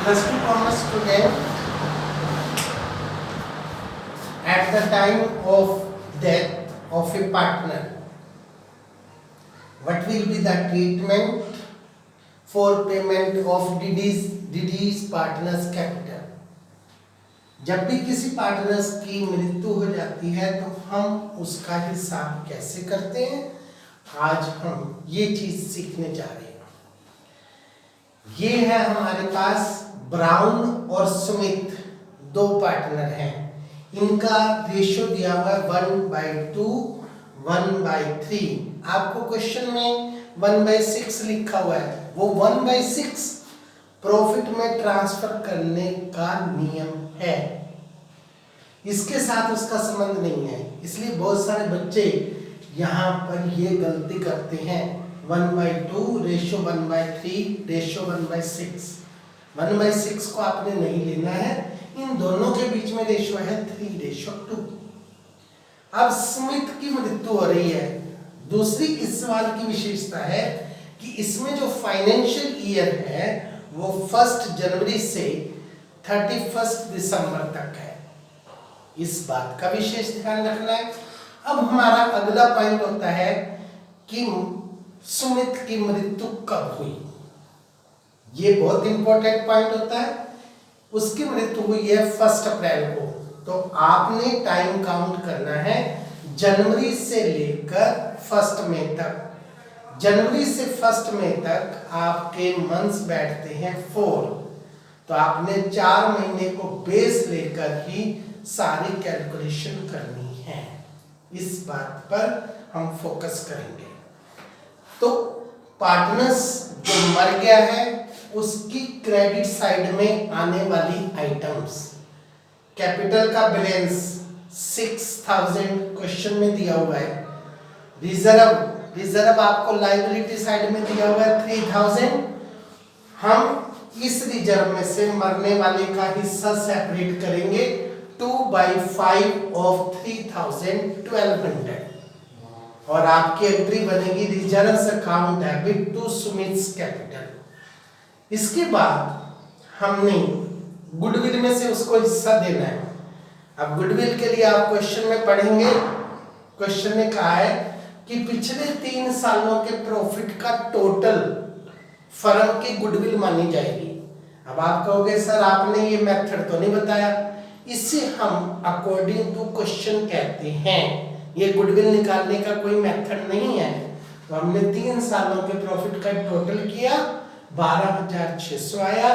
Plus 2 comma student at the time of death of a partner, what will be the treatment for payment of DD's partners capital? जब भी किसी partners की मृत्यु हो जाती है तो हम उसका हिसाब कैसे करते हैं, आज हम ये चीज सीखने जा रहे हैं। ये है हमारे पास ब्राउन और स्मिथ, दो पार्टनर हैं। इनका रेशियो दिया हुआ है 1/2, 1/3। आपको क्वेश्चन में 1/6 लिखा हुआ है, वो 1/6 प्रॉफिट में ट्रांसफर करने का नियम है, इसके साथ उसका संबंध नहीं है। इसलिए बहुत सारे बच्चे यहाँ पर ये गलती करते हैं, 1/2 रेशियो 1/3 रेशियो 1/6। 1/6 को आपने नहीं लेना है, इन दोनों के बीच में रेशियो है 3:2। अब स्मिथ की मृत्यु हो रही है। दूसरी इस सवाल की विशेषता है कि इसमें जो फाइनेंशियल ईयर है वो 1 जनवरी से 31 दिसंबर तक है। इस बात का विशेष ध्यान रखना है। अब हमारा अगला पॉइंट होता है कि स्मिथ की मृत्यु कब हुई। ये बहुत इंपॉर्टेंट पॉइंट होता है। उसकी मृत्यु हुई है 1 अप्रैल को, तो आपने टाइम काउंट करना है जनवरी से लेकर 1 मई तक। जनवरी से 1 मई तक आपके मंथ्स बैठते हैं 4, तो आपने 4 महीने को बेस लेकर ही सारी कैलकुलेशन करनी है। इस बात पर हम फोकस करेंगे। तो पार्टनर्स जो मर गया है उसकी क्रेडिट साइड में आने वाली आइटम्स, कैपिटल का बैलेंस 6000 क्वेश्चन में दिया हुआ है। रिजर्व आपको लायबिलिटी साइड में दिया हुआ है 3000। हम इस रिजर्व में से मरने वाले का हिस्सा सेपरेट करेंगे, 2/5 ऑफ 3000 1200, और आपकी एंट्री बनेगी reserves account debit to Smith's capital. इसके बाद हमने गुडविल में से उसको हिस्सा देना है। अब गुडविल के लिए आप क्वेश्चन में पढ़ेंगे, क्वेश्चन ने कहा है कि पिछले 3 सालों के प्रॉफिट का टोटल फर्म की गुडविल मानी जाएगी। अब आप कहोगे सर आपने ये मेथड तो नहीं बताया। इसे हम अकॉर्डिंग टू क्वेश्चन कहते हैं, ये गुडविल निकालने का कोई मेथड नहीं है। तो हमने 3 सालों के प्रॉफिट का टोटल किया, 12600 आया,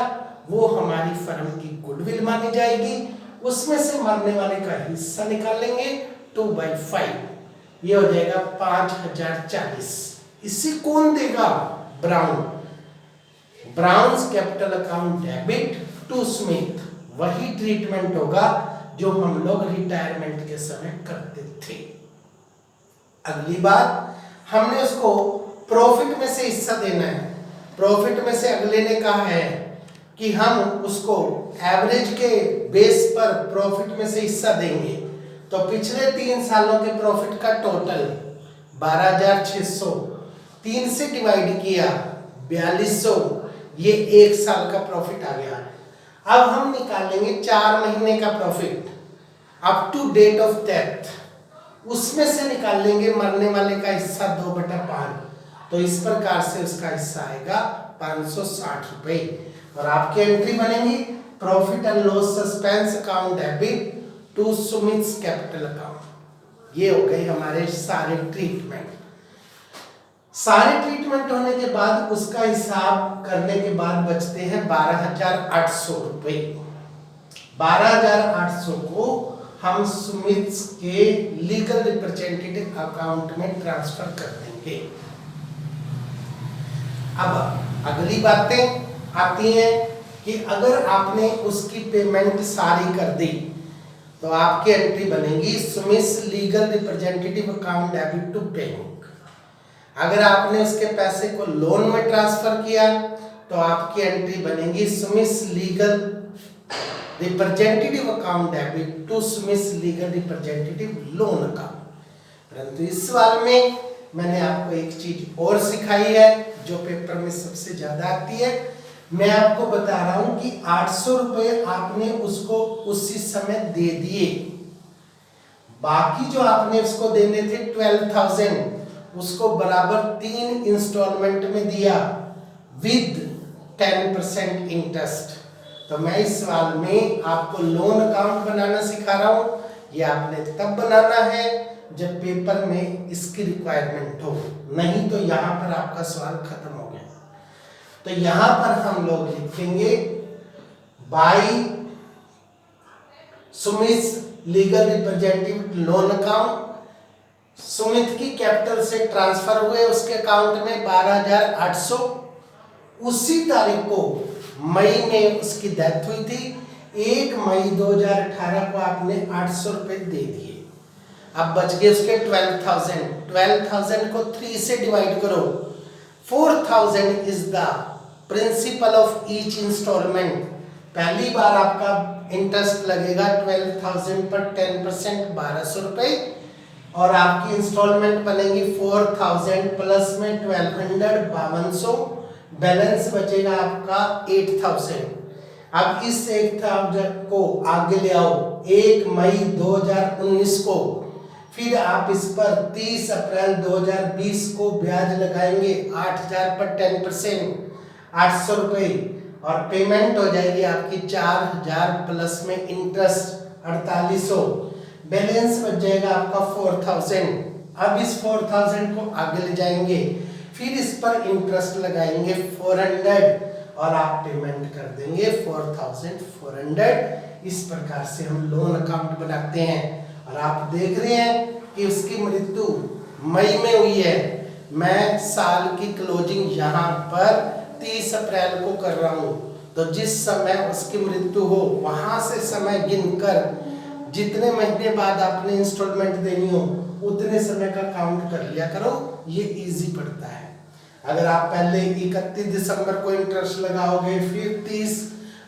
वो हमारी फर्म की गुडविल मानी जाएगी। उसमें से मरने वाले का हिस्सा निकाल लेंगे 2/5, ये हो जाएगा 5040। इसे कौन देगा? Brown's capital account debit to Smith. वही ट्रीटमेंट होगा जो हम लोग रिटायरमेंट के समय करते थे। अगली बात, हमने उसको प्रॉफिट में से हिस्सा देना है। प्रॉफिट में से अगले ने कहा है कि हम उसको एवरेज के बेस पर प्रॉफिट में से हिस्सा देंगे। तो पिछले 3 सालों के प्रॉफिट का टोटल 12600, 3 से डिवाइड किया 4200, ये 1 साल का प्रॉफिट आ गया। अब हम निकालेंगे 4 महीने का profit up to date of death, उसमें से निकाल लेंगे मरने वाले का हिस्सा 2/5। तो इस प्रकार से उसका हिस्सा आएगा 560 रुपए, और आपकी एंट्री बनेगी profit and loss suspense account debit to Smith's capital account. ये हो गई हमारे सारे ट्रीटमेंट। सारे ट्रीटमेंट होने के बाद उसका हिसाब करने के बाद बचते हैं 12800 रुपए। 12800 को हम स्मिथ्स के लीगल रिप्रेजेंटेटिव अकाउंट में ट्रांसफर कर देंगे। अब अगली बातें आती हैं कि अगर आपने उसकी पेमेंट सारी कर दी तो आपकी एंट्री बनेगी Smith's legal representative account debit to bank. अगर आपने उसके पैसे को लोन में ट्रांसफर किया तो आपकी एंट्री बनेगी Smith's legal representative account debit to Smith's legal representative loan account. परंतु इस सवाल में मैंने आपको एक चीज और सिखाई है जो पेपर में सबसे ज्यादा आती है। मैं आपको बता रहा हूं कि 800 रुपए आपने उसको उसी समय दे दिए, बाकी जो आपने उसको देने थे 12,000 उसको बराबर 3 इंस्टॉलमेंट में दिया विद 10% इंटरेस्ट। तो मैं इस सवाल में आपको लोन अकाउंट बनाना सिखा रहा हूं। ये आपने तब बनाना है जब पेपर में इसकी रिक्वायरमेंट हो, नहीं तो यहां पर आपका सवाल खत्म हो गया। तो यहां पर हम लोग लिखेंगे by Sumit legal representative loan account. Sumit की कैपिटल से ट्रांसफर हुए उसके अकाउंट में 12,800। उसी तारीख को मई में उसकी डेथ हुई थी। 1 मई 2018 को आपने 800 रुपए दे दिए। अब बच गए उसके 12,000। 12,000 को 3 से डिवाइड करो। 4,000 is the principal of each instalment. पहली बार आपका इंटरेस्ट लगेगा 12,000 पर 10% 1,200 रुपए, और आपकी इंस्टॉलमेंट बनेगी 4,000 प्लस में 1,200 5200, बैलेंस बचेगा आपका 8,000। अब इस 8,000 को आगे ले आओ 1 मई 2019 को, फिर आप इस पर 30 अप्रैल 2020 को ब्याज लगाएंगे 8,000 पर 10% 800 रुपए, और पेमेंट हो जाएगी आपकी 4,000 प्लस में इंटरेस्ट 4,800, बैलेंस बच जाएगा आपका 4,000। अब इस 4,000 को आगे ले जाएंगे, फिर इस पर इंटरेस्ट लगाएंगे 400, और आप पेमेंट कर देंगे 4,400। इस प्रकार से हम लोन अकाउंट बनाते हैं। और आप देख रहे हैं कि उसकी मृत्यु मई में हुई है। मैं साल की क्लोजिंग यहाँ पर 30 अप्रैल को कर रहा हूँ, तो जिस समय उसकी मृत्यु हो वहां से समय गिनकर जितने महीने बाद आपने इंस्टॉलमेंट देनी हो उतने समय का काउंट कर लिया करो, ये इजी पड़ता है। अगर आप पहले 31 दिसंबर को इंटरेस्ट लगाओगे फिर 30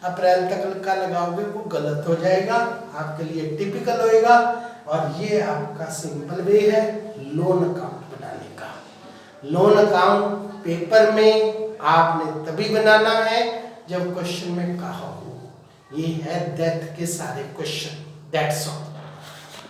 अप्रैल तक का लगाओगे वो गलत हो जाएगा, आपके लिए टिपिकल होएगा। और ये आपका सिंपल वे है लोन अकाउंट बनाने का। लोन अकाउंट पेपर में आपने तभी बनाना है जब क्वेश्चन में कहा हो। ये है डेथ के सारे क्वेश्चन। That's all.